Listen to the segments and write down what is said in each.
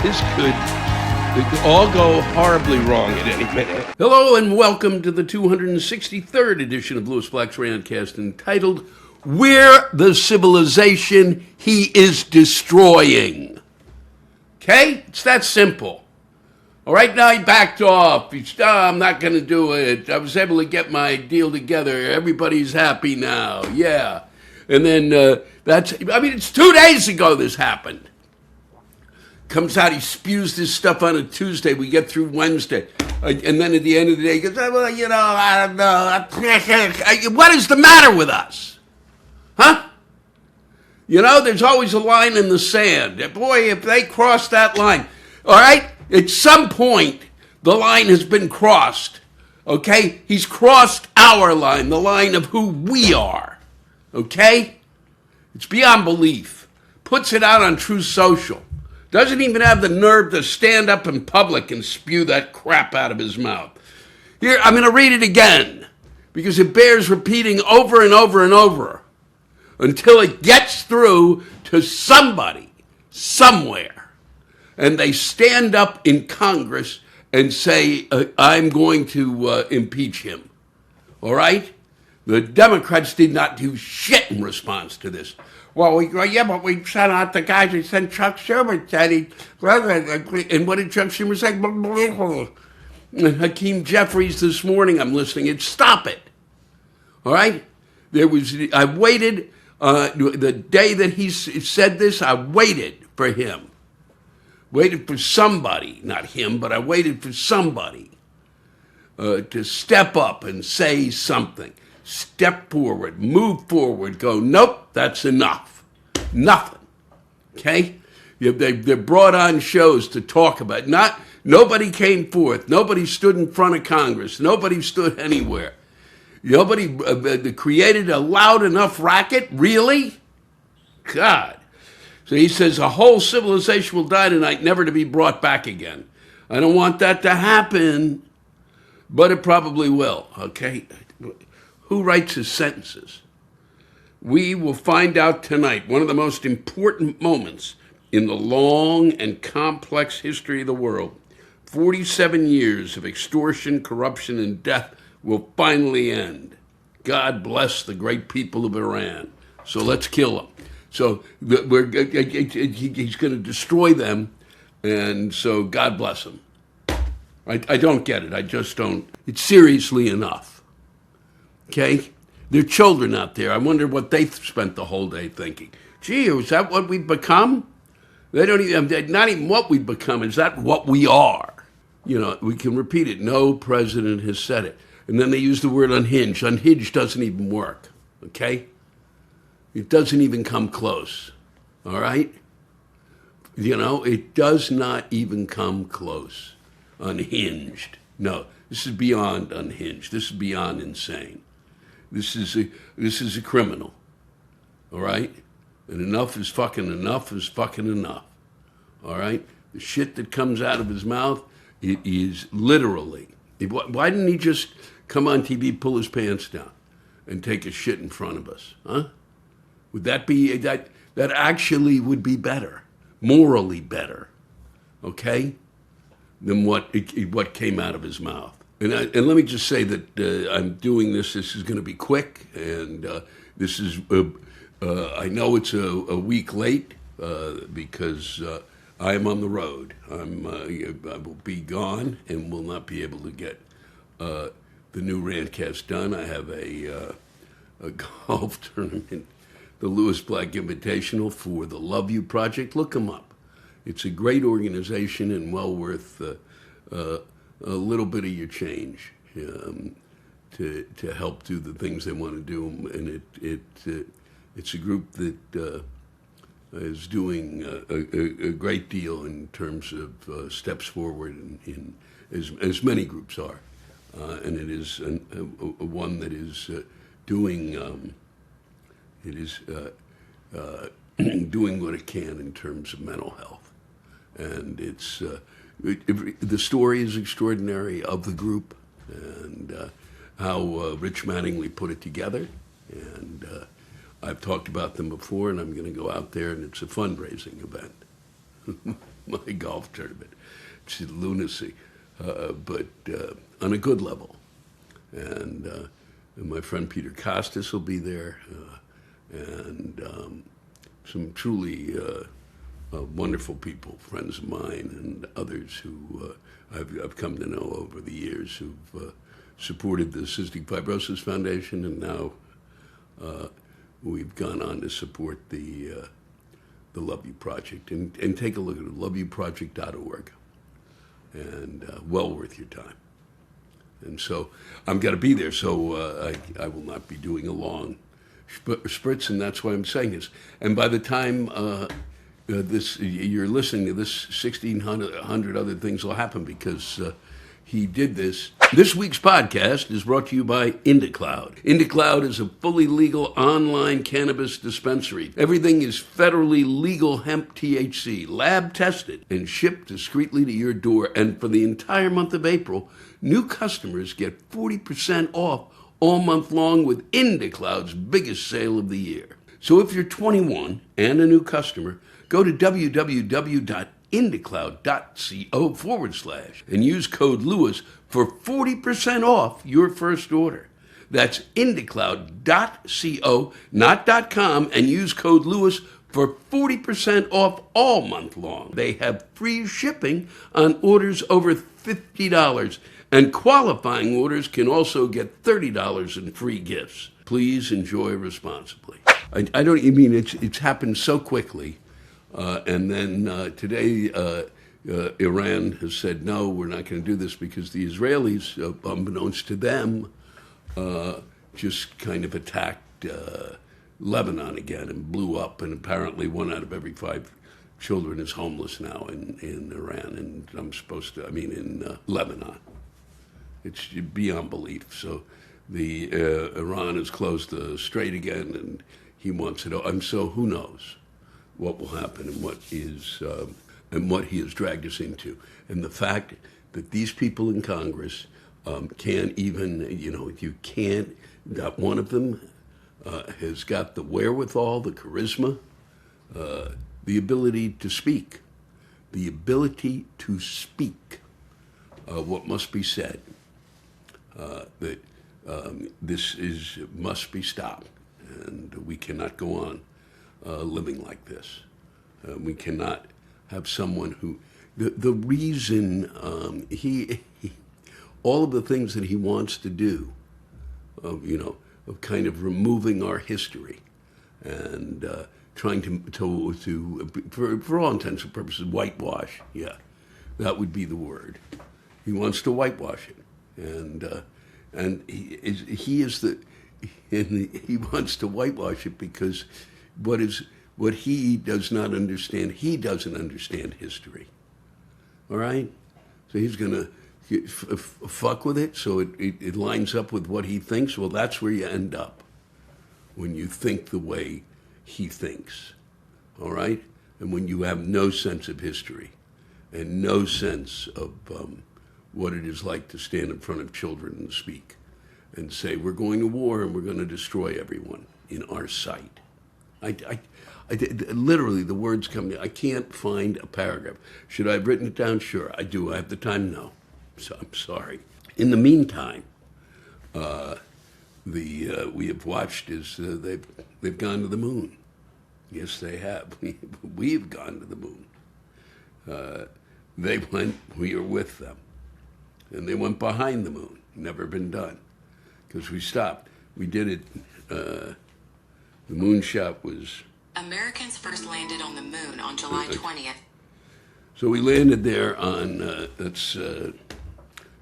This could all go horribly wrong at any minute. Hello and welcome to the 263rd edition of Lewis Black's Rantcast, entitled We're the Civilization He is Destroying. Okay? It's that simple. All right, now he backed off. I'm not going to do it. I was able to get my deal together. Everybody's happy now. Yeah. And then it's 2 days ago this happened. Comes out, he spews this stuff on a Tuesday. We get through Wednesday. And then at the end of the day, he goes, well, I don't know. What is the matter with us? Huh? There's always a line in the sand. Boy, if they cross that line, all right? At some point, the line has been crossed. Okay? He's crossed our line, the line of who we are. Okay? It's beyond belief. Puts it out on True Social. Doesn't even have the nerve to stand up in public and spew that crap out of his mouth. Here, I'm going to read it again because it bears repeating over and over and over until it gets through to somebody, somewhere, and they stand up in Congress and say, I'm going to impeach him. All right? The Democrats did not do shit in response to this. Well, but we sent out the guys. We sent Chuck Schumer. And what did Chuck Schumer say? Hakeem Jeffries this morning, I'm listening. It's stop it. All right? I waited, the day that he said this, I waited for him. Waited for somebody, not him, but I waited for somebody to step up and say something. Step forward, move forward, go, nope, that's enough. Nothing. Okay? They brought on shows to talk about it. Nobody came forth. Nobody stood in front of Congress. Nobody stood anywhere. Nobody created a loud enough racket? Really? God. So he says, a whole civilization will die tonight, never to be brought back again. I don't want that to happen, but it probably will, okay? Who writes his sentences? We will find out tonight, one of the most important moments in the long and complex history of the world. 47 years of extortion, corruption, and death will finally end. God bless the great people of Iran. So let's kill them. So he's going to destroy them, and so God bless him. I don't get it. I just don't. It's seriously enough. Okay? There are children out there. I wonder what they spent the whole day thinking. Gee, is that what we've become? They don't even, not even what we've become. Is that what we are? We can repeat it. No president has said it. And then they use the word unhinged. Unhinged doesn't even work. Okay? It doesn't even come close. All right? It does not even come close. Unhinged. No, this is beyond unhinged. This is beyond insane. This is a criminal, all right? And enough is fucking enough. All right? The shit that comes out of his mouth, it is literally. Why didn't he just come on TV, pull his pants down, and take a shit in front of us, huh? Would that be, that actually would be better, morally better, okay, than what came out of his mouth. And let me just say that I'm doing this. This is going to be quick, and this is. I know it's a week late because I am on the road. I will be gone and will not be able to get the new Rantcast done. I have a golf tournament, the Lewis Black Invitational for the Love You Project. Look them up. It's a great organization and well worth a little bit of your change to help do the things they want to do, and it's a group that is doing a great deal in terms of steps forward, in as many groups are, and it is one that is doing doing what it can in terms of mental health, and it's. The story is extraordinary of the group and how Rich Mattingly put it together. And I've talked about them before, and I'm going to go out there, and it's a fundraising event. my golf tournament. It's lunacy, but on a good level. And my friend Peter Costas will be there, and some truly wonderful people, friends of mine and others who I've come to know over the years who've supported the Cystic Fibrosis Foundation, and now we've gone on to support the Love You Project. And take a look at it, loveyouproject.org, and well worth your time. And so I'm going to be there, so I will not be doing a long spritz, and that's why I'm saying this. And by the time you're listening to this, 1,600 other things will happen, because he did this. This week's podcast is brought to you by Indacloud. Indacloud is a fully legal online cannabis dispensary. Everything is federally legal hemp THC, lab tested, and shipped discreetly to your door. And for the entire month of April, new customers get 40% off all month long with Indacloud's biggest sale of the year. So if you're 21 and a new customer, go to www.indacloud.co/ and use code Lewis for 40% off your first order. That's indacloud.co, not .com, and use code Lewis for 40% off all month long. They have free shipping on orders over $50, and qualifying orders can also get $30 in free gifts. Please enjoy responsibly. I don't mean it's happened so quickly. And then today, Iran has said, no, we're not going to do this, because the Israelis, unbeknownst to them, just kind of attacked Lebanon again and blew up. And apparently 1 out of every 5 children is homeless now in Iran. And in Lebanon. It's beyond belief. So Iran has closed the strait again, and he wants it. And so who knows what will happen and what he has dragged us into. And the fact that these people in Congress can't even, that one of them has got the wherewithal, the charisma, the ability to speak, what must be said, that this must be stopped, and we cannot go on living like this. We cannot have someone who, the reason all of the things that he wants to do, of kind of removing our history and trying to for all intents and purposes, whitewash. Yeah, that would be the word. He wants to whitewash it, and he wants to whitewash it because what he does not understand, he doesn't understand history. All right? So he's going to fuck with it so it lines up with what he thinks. Well, that's where you end up when you think the way he thinks. All right? And when you have no sense of history and no sense of what it is like to stand in front of children and speak and say, we're going to war and we're going to destroy everyone in our sight. Literally, the words come to me. I can't find a paragraph. Should I have written it down? Sure, I do. I have the time? No. So I'm sorry. In the meantime, we have watched as they've gone to the moon. Yes, they have. We've gone to the moon. They went. We are with them, and they went behind the moon. Never been done, because we stopped. We did it. The Moonshot was... Americans first landed on the moon on July 20th. So we landed there on, that's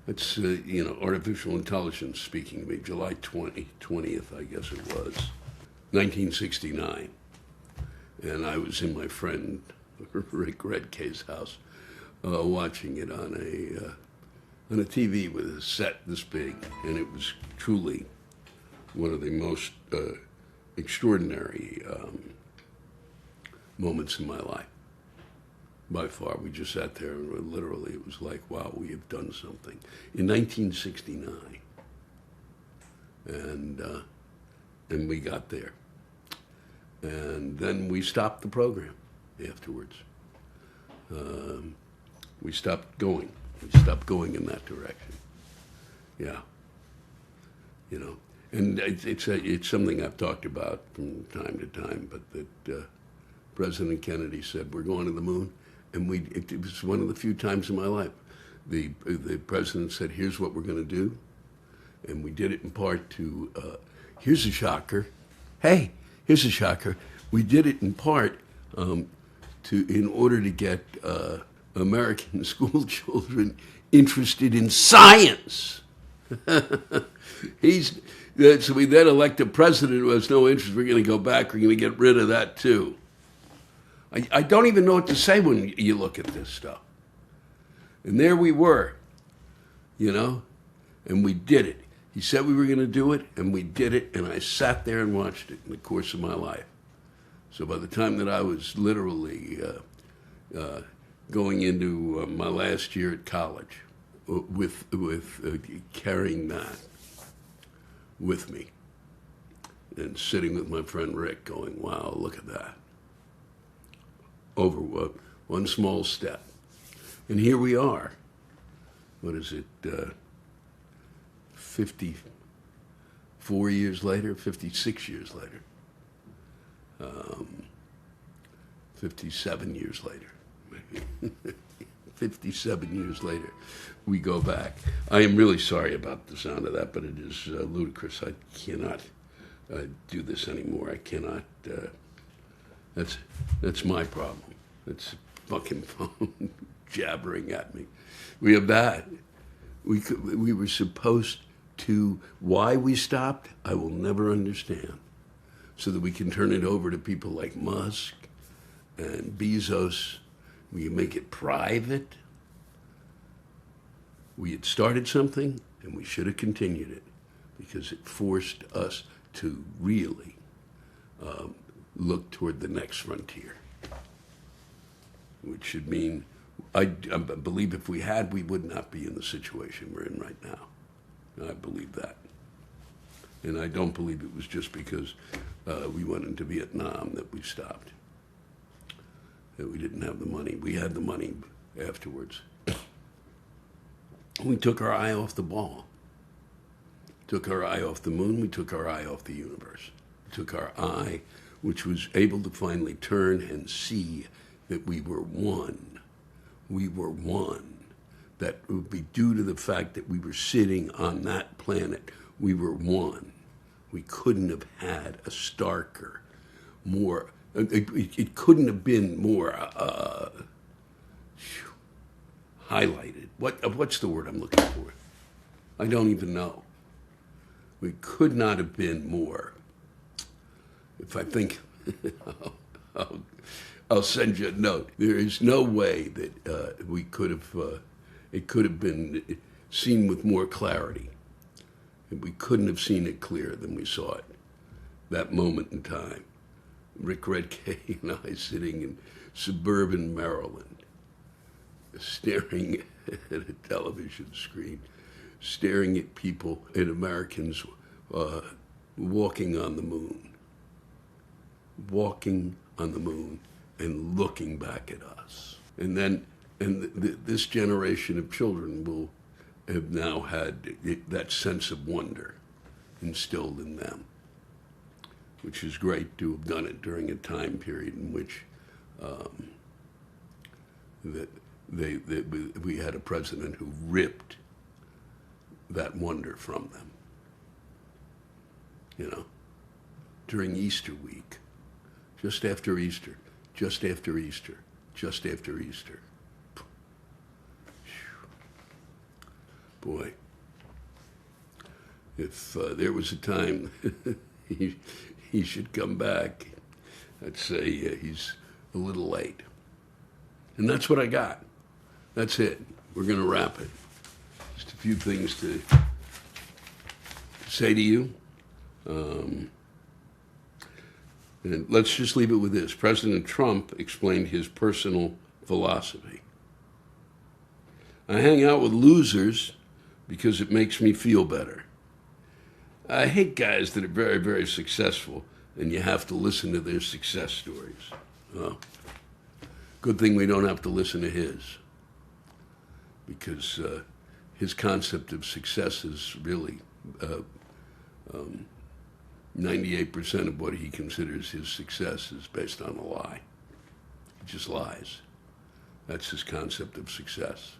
artificial intelligence speaking to me, July 20th, I guess it was, 1969. And I was in my friend Rick Redkay's house watching it on a TV with a set this big. And it was truly one of the most extraordinary moments in my life. By far, we just sat there and literally it was like, wow, we have done something. In 1969. And we got there. And then we stopped the program afterwards. we stopped going. We stopped going in that direction. Yeah. You know, and it's something I've talked about from time to time, but that President Kennedy said, we're going to the moon. And it was one of the few times in my life. The president said, here's what we're going to do. And we did it in part to, here's a shocker. Hey, here's a shocker. We did it in part in order to get American school children interested in science. So we then elect a president who has no interest. We're going to go back. We're going to get rid of that too. I don't even know what to say when you look at this stuff. And there we were, you know, and we did it. He said we were going to do it, and we did it, and I sat there and watched it in the course of my life. So by the time that I was literally going into my last year at college with carrying that with me and sitting with my friend Rick going, wow, look at that. Over one small step. And here we are. What is it, 54 years later, 56 years later, 57 years later, 57 years later, we go back. I am really sorry about the sound of that, but it is ludicrous. I cannot do this anymore. I cannot... That's my problem. It's fucking phone jabbering at me. We are bad. We were supposed to. Why we stopped, I will never understand. So that we can turn it over to people like Musk and Bezos. We can make it private. We had started something, and we should have continued it because it forced us to really look toward the next frontier, which should mean, I believe if we had, we would not be in the situation we're in right now. I believe that. And I don't believe it was just because we went into Vietnam that we stopped, that we didn't have the money. We had the money afterwards. We took our eye off the ball. Took our eye off the moon, we took our eye off the universe. We took our eye, which was able to finally turn and see that we were one. We were one. That would be due to the fact that we were sitting on that planet. We were one. We couldn't have had a starker, more, it couldn't have been more highlighted. What's the word I'm looking for? I don't even know. We could not have been more. If I think, I'll send you a note. There is no way that we could have, it could have been seen with more clarity. And we couldn't have seen it clearer than we saw it. That moment in time. Rick Redkay and I sitting in suburban Maryland, staring at a television screen, staring at people and Americans walking on the moon. Walking on the moon and looking back at us. And then, this generation of children will have now had that sense of wonder instilled in them, which is great to have done it during a time period in which we had a president who ripped that wonder from them. You know, during Easter week, just after Easter, just after Easter, just after Easter. Boy, if there was a time he should come back, I'd say he's a little late. And that's what I got. That's it. We're going to wrap it. Just a few things to say to you. And let's just leave it with this. President Trump explained his personal philosophy. I hang out with losers because it makes me feel better. I hate guys that are very, very successful and you have to listen to their success stories. Good thing we don't have to listen to his, because his concept of success is really 98% of what he considers his success is based on a lie. He just lies. That's his concept of success.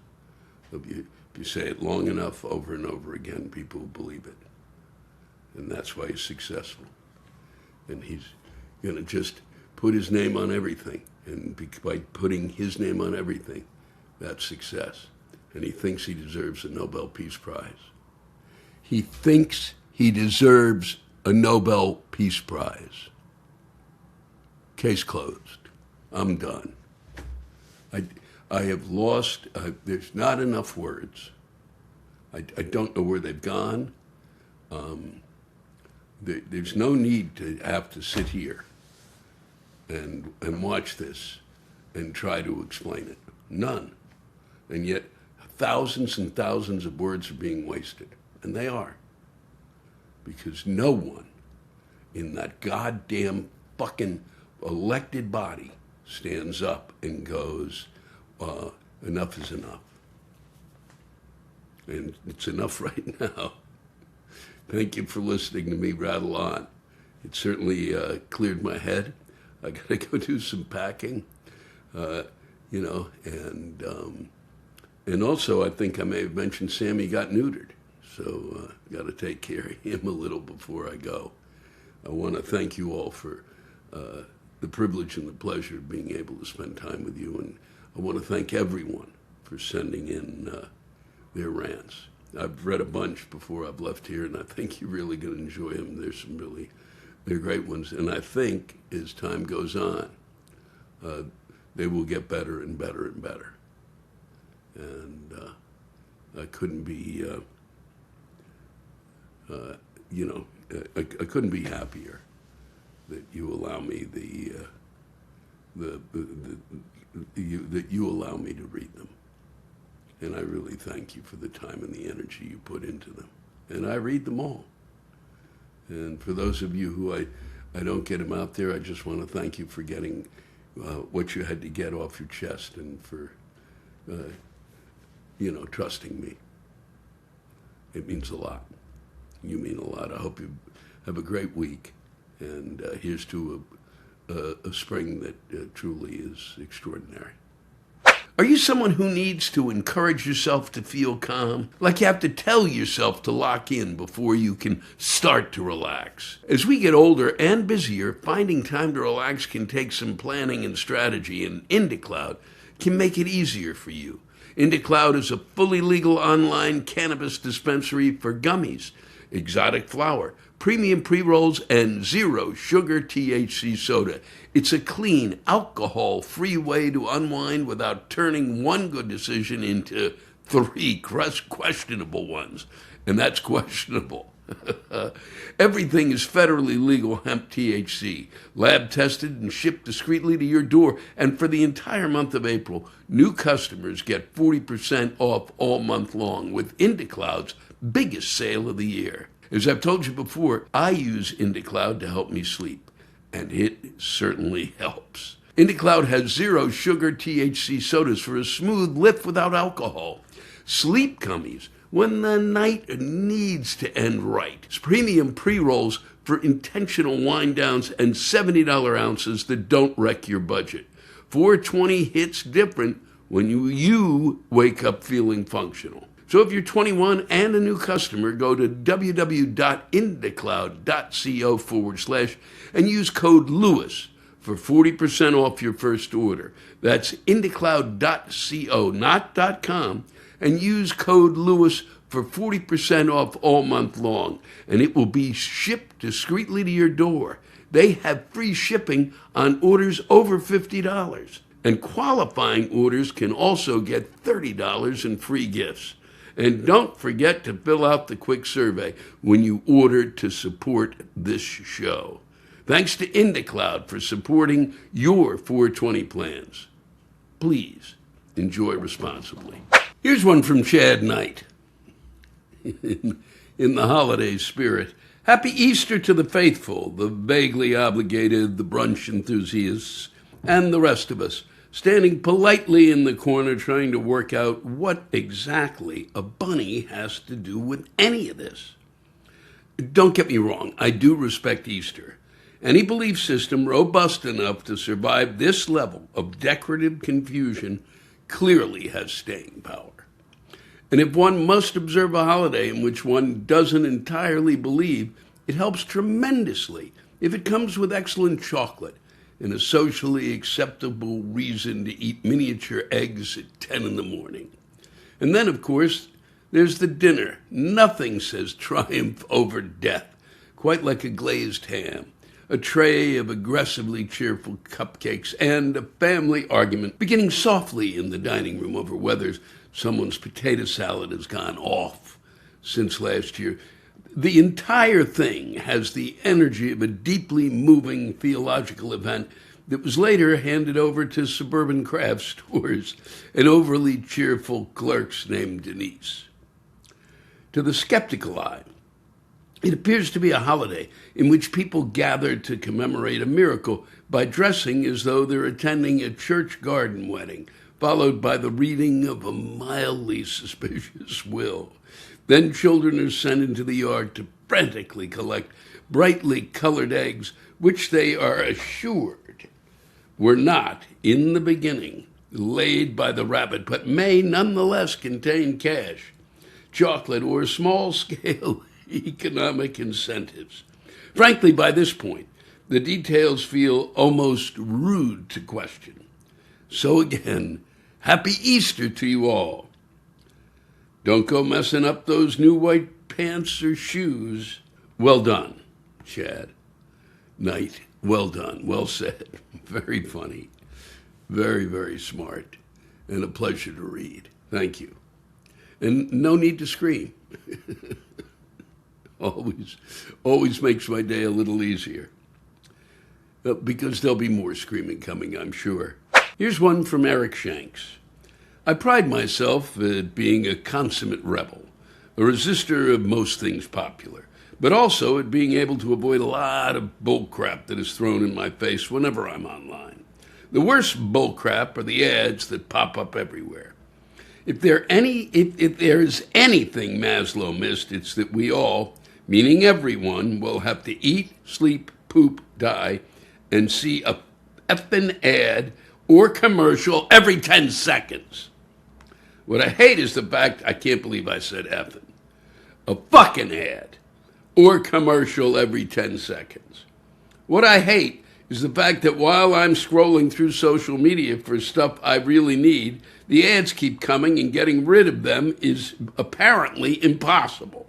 If you say it long enough, over and over again, people will believe it. And that's why he's successful. And he's going to just put his name on everything. And by putting his name on everything, that's success. And he thinks he deserves a Nobel Peace Prize. He thinks he deserves a Nobel Peace Prize. Case closed. I'm done. I have lost, there's not enough words. I don't know where they've gone. There's no need to have to sit here and watch this and try to explain it. None. And yet thousands and thousands of words are being wasted. And they are. Because no one in that goddamn fucking elected body stands up and goes, enough is enough. And it's enough right now. Thank you for listening to me rattle on. It certainly cleared my head. I got to go do some packing, and also I think I may have mentioned Sammy got neutered. So got to take care of him a little before I go. I want to thank you all for the privilege and the pleasure of being able to spend time with you. And I want to thank everyone for sending in their rants. I've read a bunch before I've left here, and I think you're really going to enjoy them. There's some they're great ones. And I think as time goes on, they will get better and better and better. And I couldn't be, I couldn't be happier that you allow me that you allow me to read them. And I really thank you for the time and the energy you put into them. And I read them all. And for those of you who I don't get them out there, I just want to thank you for getting what you had to get off your chest and for, trusting me. It means a lot. You mean a lot. I hope you have a great week. And here's to a spring that truly is extraordinary. Are you someone who needs to encourage yourself to feel calm? Like you have to tell yourself to lock in before you can start to relax? As we get older and busier, finding time to relax can take some planning and strategy, and Indacloud can make it easier for you. Indacloud is a fully legal online cannabis dispensary for gummies, exotic flower, premium pre-rolls, and zero sugar THC soda. It's a clean, alcohol-free way to unwind without turning one good decision into three questionable ones. And that's questionable. Everything is federally legal hemp THC, lab tested and shipped discreetly to your door. And for the entire month of April, new customers get 40% off all month long with Indacloud's biggest sale of the year. As I've told you before, I use Indacloud to help me sleep, and it certainly helps. Indacloud has zero sugar THC sodas for a smooth lift without alcohol. Sleep gummies when the night needs to end right. It's premium pre-rolls for intentional wind downs and $70 ounces that don't wreck your budget. 420 hits different when you wake up feeling functional. So if you're 21 and a new customer, go to www.indacloud.co/ and use code Lewis for 40% off your first order. That's indacloud.co, not .com, and use code Lewis for 40% off all month long, and it will be shipped discreetly to your door. They have free shipping on orders over $50, and qualifying orders can also get $30 in free gifts. And don't forget to fill out the quick survey when you order to support this show. Thanks to Indacloud for supporting your 420 plans. Please enjoy responsibly. Here's one from Chad Knight. In the holiday spirit, Happy Easter to the faithful, the vaguely obligated, the brunch enthusiasts, and the rest of us standing politely in the corner trying to work out what exactly a bunny has to do with any of this. Don't get me wrong, I do respect Easter. Any belief system robust enough to survive this level of decorative confusion clearly has staying power. And if one must observe a holiday in which one doesn't entirely believe, it helps tremendously if it comes with excellent chocolate and a socially acceptable reason to eat miniature eggs at 10 in the morning. And then, of course, there's the dinner. Nothing says triumph over death, quite like a glazed ham, a tray of aggressively cheerful cupcakes, and a family argument beginning softly in the dining room over whether someone's potato salad has gone off since last year. The entire thing has the energy of a deeply moving theological event that was later handed over to suburban craft stores and overly cheerful clerks named Denise. To the skeptical eye, it appears to be a holiday in which people gather to commemorate a miracle by dressing as though they're attending a church garden wedding, followed by the reading of a mildly suspicious will. Then children are sent into the yard to frantically collect brightly colored eggs, which they are assured were not, in the beginning, laid by the rabbit, but may nonetheless contain cash, chocolate, or small-scale economic incentives. Frankly, by this point, the details feel almost rude to question. So again, happy Easter to you all. Don't go messing up those new white pants or shoes. Well done, Chad. Knight, well done, well said. Very funny, very, very smart, and a pleasure to read. Thank you. And no need to scream. Always makes my day a little easier. Because there'll be more screaming coming, I'm sure. Here's one from Eric Shanks. I pride myself at being a consummate rebel, a resistor of most things popular, but also at being able to avoid a lot of bullcrap that is thrown in my face whenever I'm online. The worst bullcrap are the ads that pop up everywhere. If there is anything Maslow missed, it's that we all, meaning everyone, will have to eat, sleep, poop, die, and see a effing ad or commercial every 10 seconds. What I hate is the fact, I can't believe I said effing, a fucking ad or commercial every 10 seconds. What I hate is the fact that while I'm scrolling through social media for stuff I really need, the ads keep coming and getting rid of them is apparently impossible.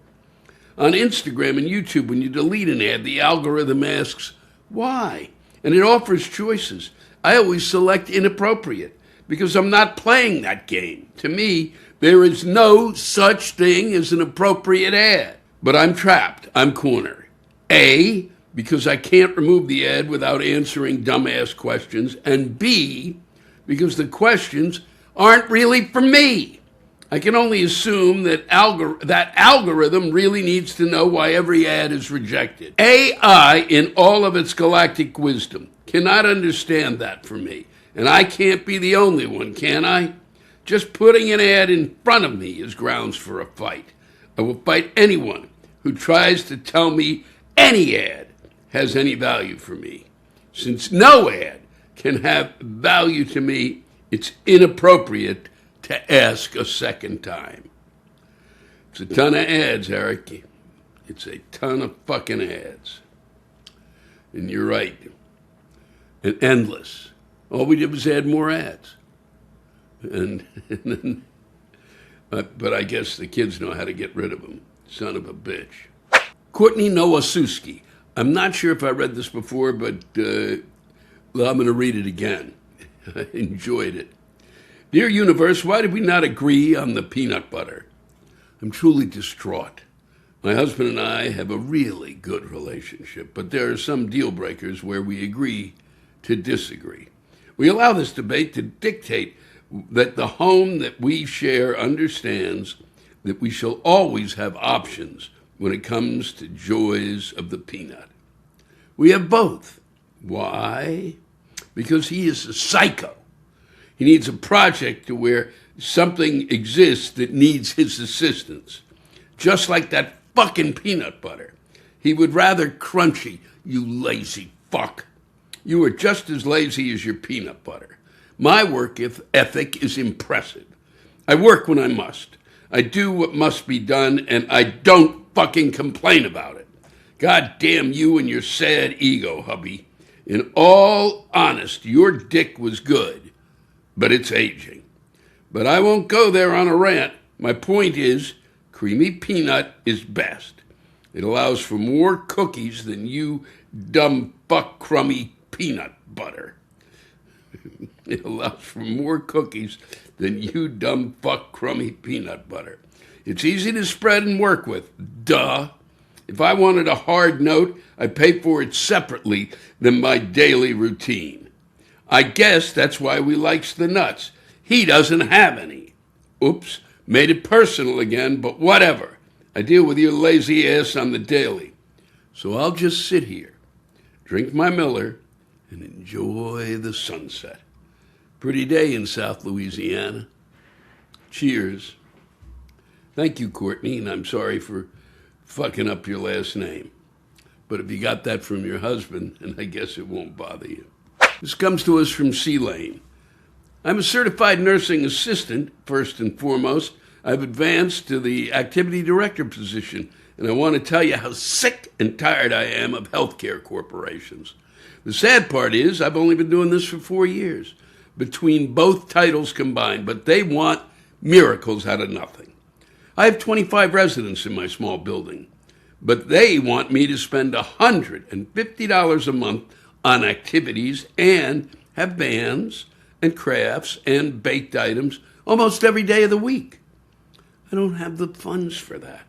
On Instagram and YouTube, when you delete an ad, the algorithm asks, why? And it offers choices. I always select inappropriate because I'm not playing that game. To me, there is no such thing as an appropriate ad. But I'm trapped. I'm cornered. A, because I can't remove the ad without answering dumbass questions. And B, because the questions aren't really for me. I can only assume that that algorithm really needs to know why every ad is rejected. AI, in all of its galactic wisdom, cannot understand that for me. And I can't be the only one, can I? Just putting an ad in front of me is grounds for a fight. I will fight anyone who tries to tell me any ad has any value for me. Since no ad can have value to me, it's inappropriate to ask a second time. It's a ton of ads, Eric. It's a ton of fucking ads. And you're right. And endless. All we did was add more ads. But I guess the kids know how to get rid of them. Son of a bitch. Courtney Knowasuski. I'm not sure if I read this before, but I'm going to read it again. I enjoyed it. Dear Universe, why did we not agree on the peanut butter? I'm truly distraught. My husband and I have a really good relationship, but there are some deal breakers where we agree to disagree. We allow this debate to dictate that the home that we share understands that we shall always have options when it comes to joys of the peanut. We have both. Why? Because he is a psycho. He needs a project to where something exists that needs his assistance. Just like that fucking peanut butter. He would rather crunchy, you lazy fuck. You are just as lazy as your peanut butter. My work ethic is impressive. I work when I must. I do what must be done, and I don't fucking complain about it. God damn you and your sad ego, hubby. In all honesty, your dick was good, but it's aging. But I won't go there on a rant. My point is, creamy peanut is best. It allows for more cookies than you dumb fuck crummy peanut butter. It allows for more cookies than you dumb fuck crummy peanut butter. It's easy to spread and work with. Duh. If I wanted a hard note, I'd pay for it separately than my daily routine. I guess that's why we likes the nuts. He doesn't have any. Oops, made it personal again, but whatever. I deal with your lazy ass on the daily. So I'll just sit here, drink my Miller, and enjoy the sunset. Pretty day in South Louisiana. Cheers. Thank you, Courtney, and I'm sorry for fucking up your last name. But if you got that from your husband, and I guess it won't bother you. This comes to us from C Lane. I'm a certified nursing assistant, first and foremost. I've advanced to the activity director position, and I want to tell you how sick and tired I am of healthcare corporations. The sad part is I've only been doing this for 4 years, between both titles combined, but they want miracles out of nothing. I have 25 residents in my small building, but they want me to spend $150 a month on activities and have bands and crafts and baked items almost every day of the week. I don't have the funds for that.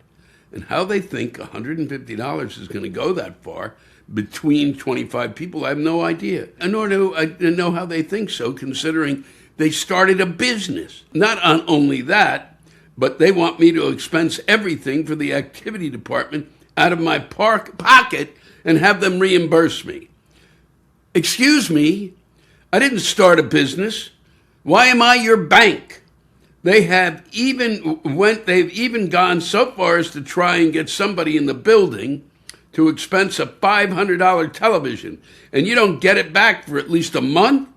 And how they think $150 is going to go that far between 25 people, I have no idea. And nor do I know how they think so, considering they started a business. Not only that, but they want me to expense everything for the activity department out of my pocket and have them reimburse me. Excuse me, I didn't start a business. Why am I your bank? They've even gone so far as to try and get somebody in the building to expense a $500 television, and you don't get it back for at least a month?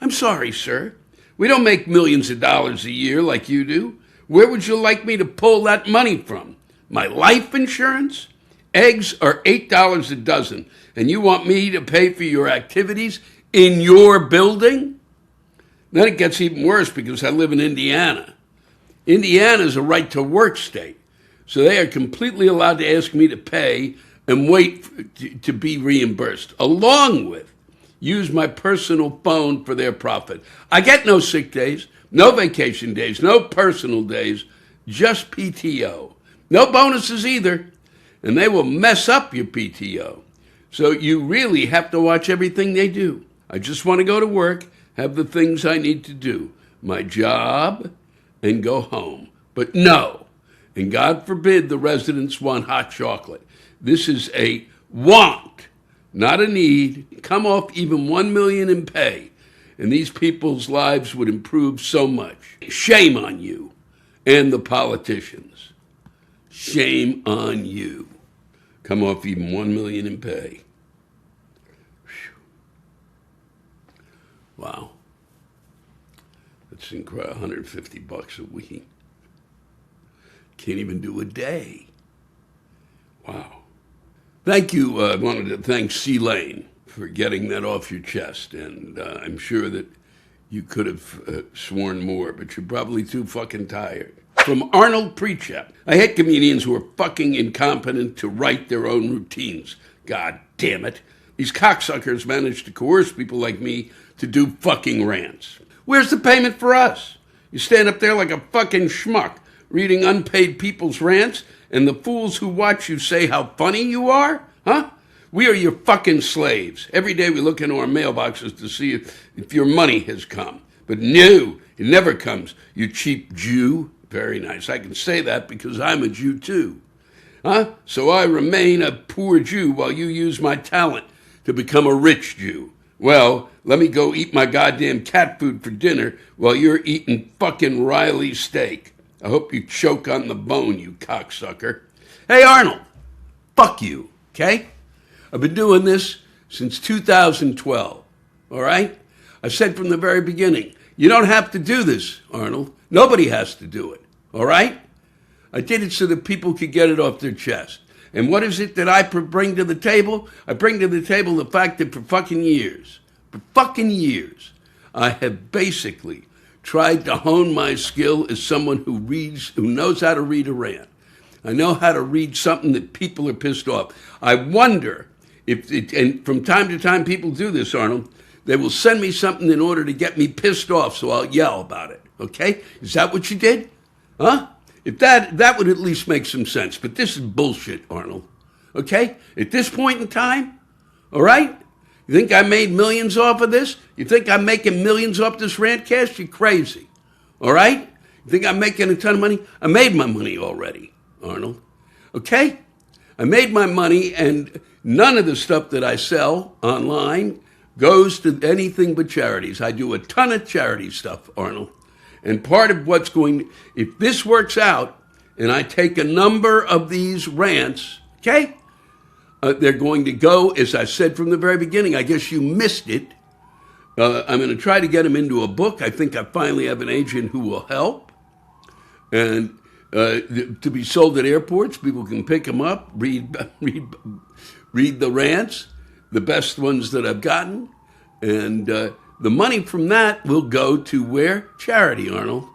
I'm sorry, sir. We don't make millions of dollars a year like you do. Where would you like me to pull that money from? My life insurance? Eggs are $8 a dozen, and you want me to pay for your activities in your building? Then it gets even worse because I live in Indiana. Indiana is a right-to-work state, so they are completely allowed to ask me to pay and wait to be reimbursed, along with use my personal phone for their profit. I get no sick days, no vacation days, no personal days, just PTO. No bonuses either, and they will mess up your PTO. So you really have to watch everything they do. I just want to go to work, have the things I need to do, my job, and go home. But no, and God forbid the residents want hot chocolate. This is a want, not a need. Come off even $1 million in pay, and these people's lives would improve so much. Shame on you and the politicians. Shame on you. Come off even $1 million in pay. Whew. Wow. That's incredible. $150 a week. Can't even do a day. Wow. Thank you. I wanted to thank C Lane for getting that off your chest. And I'm sure that you could have sworn more, but you're probably too fucking tired. From Arnold Prechip. I hate comedians who are fucking incompetent to write their own routines. God damn it. These cocksuckers manage to coerce people like me to do fucking rants. Where's the payment for us? You stand up there like a fucking schmuck, reading unpaid people's rants, and the fools who watch you say how funny you are? Huh? We are your fucking slaves. Every day we look into our mailboxes to see if your money has come. But no, it never comes, you cheap Jew. Very nice. I can say that because I'm a Jew too. Huh? So I remain a poor Jew while you use my talent to become a rich Jew. Well, let me go eat my goddamn cat food for dinner while you're eating fucking Riley steak. I hope you choke on the bone, you cocksucker. Hey, Arnold, fuck you, okay? I've been doing this since 2012, all right? I said from the very beginning, you don't have to do this, Arnold. Nobody has to do it, all right? I did it so that people could get it off their chest. And what is it that I bring to the table? I bring to the table the fact that for fucking years, I have basically tried to hone my skill as someone who knows how to read a rant. I know how to read something that people are pissed off. I wonder and from time to time people do this, Arnold, they will send me something in order to get me pissed off, so I'll yell about it, okay? Is that what you did? Huh? If that would at least make some sense, but this is bullshit, Arnold, okay? At this point in time, all right? You think I made millions off of this? You think I'm making millions off this Rantcast? You're crazy, all right? You think I'm making a ton of money? I made my money already, Arnold, okay? I made my money, and none of the stuff that I sell online goes to anything but charities. I do a ton of charity stuff, Arnold. And part of if this works out, and I take a number of these rants, okay, they're going to go, as I said from the very beginning, I guess you missed it. I'm going to try to get them into a book. I think I finally have an agent who will help. And to be sold at airports, people can pick them up, read the rants, the best ones that I've gotten, and the money from that will go to where? Charity, Arnold.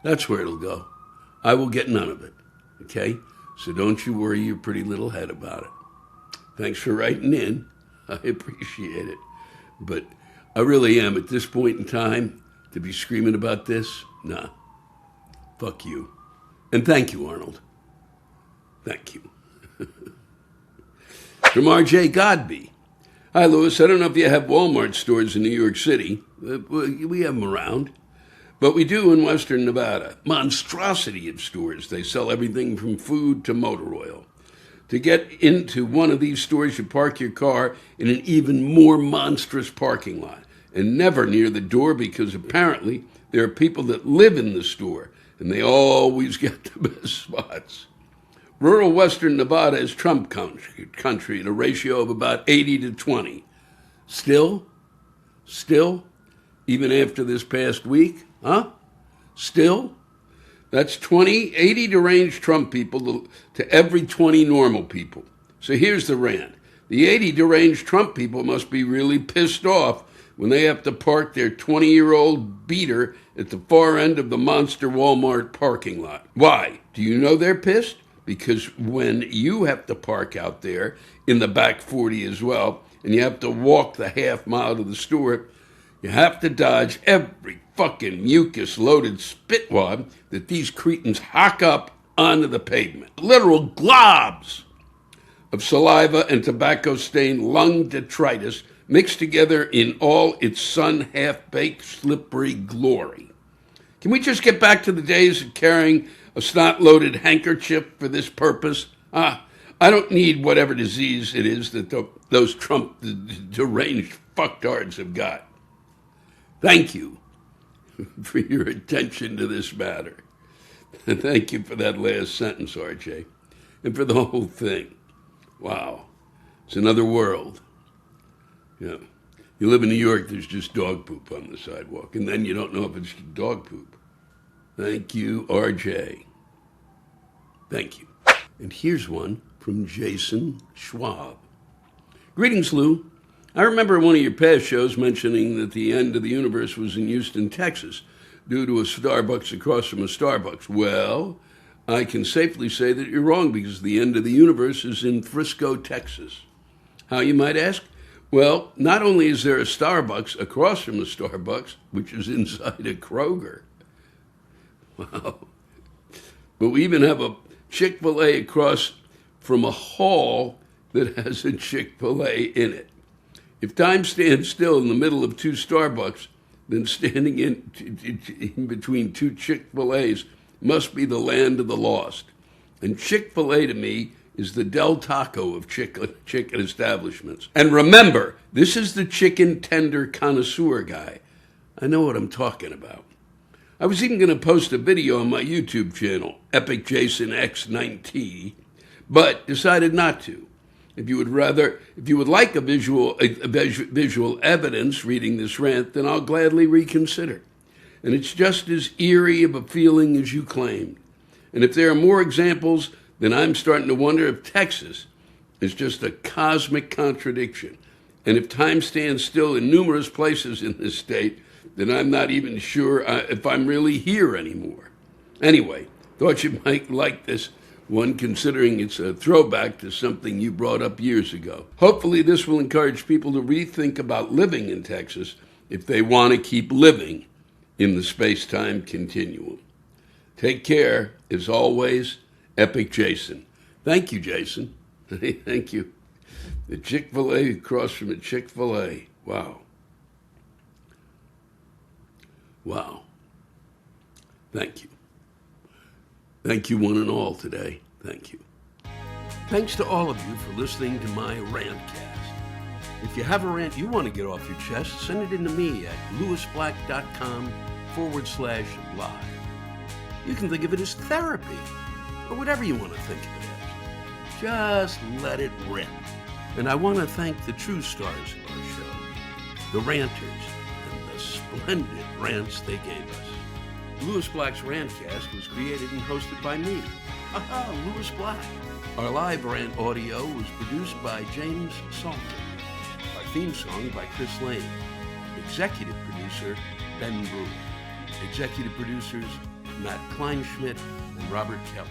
That's where it'll go. I will get none of it, okay? So don't you worry your pretty little head about it. Thanks for writing in. I appreciate it. But I really am, at this point in time, to be screaming about this, nah. Fuck you. And thank you, Arnold. Thank you. From R.J. Godbey. Hi, Louis. I don't know if you have Walmart stores in New York City. We have them around. But we do in Western Nevada. Monstrosity of stores. They sell everything from food to motor oil. To get into one of these stores, you park your car in an even more monstrous parking lot. And never near the door, because apparently there are people that live in the store. And they always get the best spots. Rural Western Nevada is Trump country at a ratio of about 80-20. Still, even after this past week, huh? Still, that's 80 deranged Trump people to every 20 normal people. So here's the rant. The 80 deranged Trump people must be really pissed off when they have to park their 20-year-old beater at the far end of the monster Walmart parking lot. Why? Do you know they're pissed? Because when you have to park out there in the back 40 as well, and you have to walk the half mile to the store, you have to dodge every fucking mucus-loaded spitwad that these cretins hock up onto the pavement. Literal globs of saliva and tobacco-stained lung detritus mixed together in all its sun-half-baked, slippery glory. Can we just get back to the days of carrying a snot-loaded handkerchief for this purpose? I don't need whatever disease it is that those Trump deranged fucktards have got. Thank you for your attention to this matter. And thank you for that last sentence, RJ, and for the whole thing. Wow, it's another world. Yeah. You live in New York, there's just dog poop on the sidewalk, and then you don't know if it's dog poop. Thank you, RJ. Thank you. And here's one from Jason Schwab. Greetings, Lou. I remember one of your past shows mentioning that the end of the universe was in Houston, Texas, due to a Starbucks across from a Starbucks. Well, I can safely say that you're wrong, because the end of the universe is in Frisco, Texas. How, you might ask? Well, not only is there a Starbucks across from a Starbucks, which is inside a Kroger. Wow. But we even have a Chick-fil-A across from a hall that has a Chick-fil-A in it. If time stands still in the middle of two Starbucks, then standing in between two Chick-fil-A's must be the land of the lost. And Chick-fil-A to me is the Del Taco of chicken establishments. And remember, this is the chicken tender connoisseur guy. I know what I'm talking about. I was even going to post a video on my YouTube channel, Epic Jason X9T, but decided not to. If you would like a visual evidence reading this rant, then I'll gladly reconsider. And it's just as eerie of a feeling as you claimed. And if there are more examples, then I'm starting to wonder if Texas is just a cosmic contradiction. And if time stands still in numerous places in this state, then I'm not even sure if I'm really here anymore. Anyway, thought you might like this one, considering it's a throwback to something you brought up years ago. Hopefully this will encourage people to rethink about living in Texas if they want to keep living in the space-time continuum. Take care, as always, Epic Jason. Thank you, Jason. Thank you. The Chick-fil-A across from a Chick-fil-A. Wow. Wow. Thank you. Thank you, one and all, today. Thank you. Thanks to all of you for listening to my Rantcast. If you have a rant you want to get off your chest, send it in to me at lewisblack.com/live. You can think of it as therapy, or whatever you want to think of it as. Just let it rip. And I want to thank the true stars of our show, the ranters, and the splendid rants they gave us. Lewis Black's Rantcast was created and hosted by me. Aha, Lewis Black. Our live rant audio was produced by James Salter. Our theme song by Chris Lane. Executive producer, Ben Brewer. Executive producers, Matt Kleinschmidt and Robert Kelly.